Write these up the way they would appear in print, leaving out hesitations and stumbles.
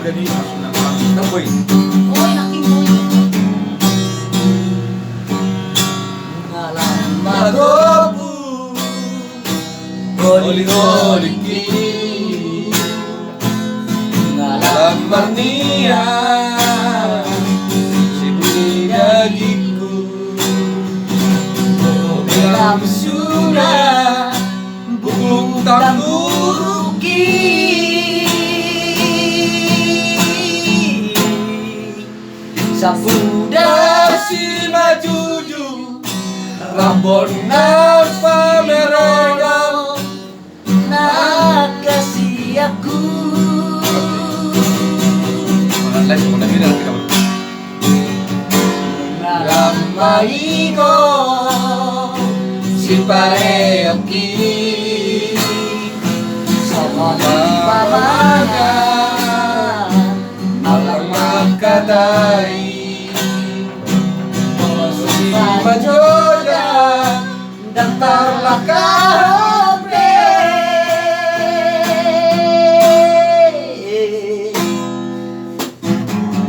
jadi langsung nang boy. Oh, yakin boy. Lama Magobu Holi kini Ngalamar niya Sibuli gagiku Bilang sudah Bubuk tamburuki Sabuda si majuju Rambon napa mereka nakasih aku. Ramai ko si pareoki sama pamana Alang makaday Si majoda dan Tarlakabe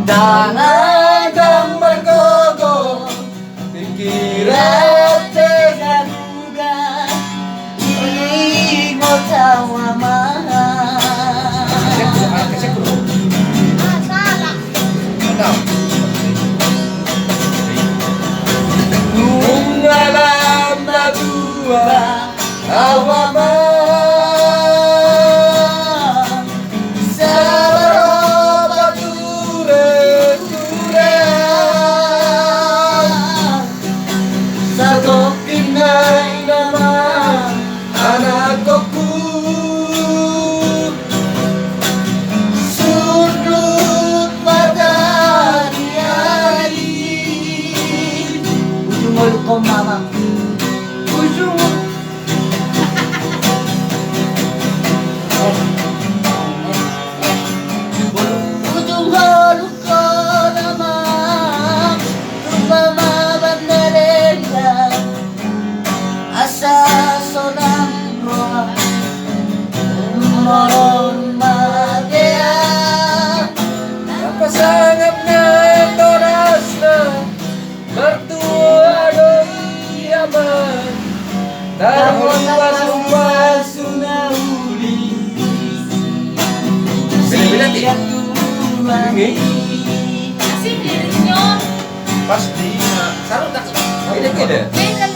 Dangan Dang bergogo Pikiran Tegan bugan Imo tawa mahal Kung alam na dua Awama Sa baroba ture Sa topinay naman Anak ko Sudut madari Ujungul ko mama Ujung Ujungul ko naman Tumamabat na renda Asa sonang roa Moron madea Napasangap na oras na Mertua do'y yaman Tarong pasu-pasu na uli Bila-bila Tuhan Asing liriknya. Pasti Sarung tak? Beda-beda Beda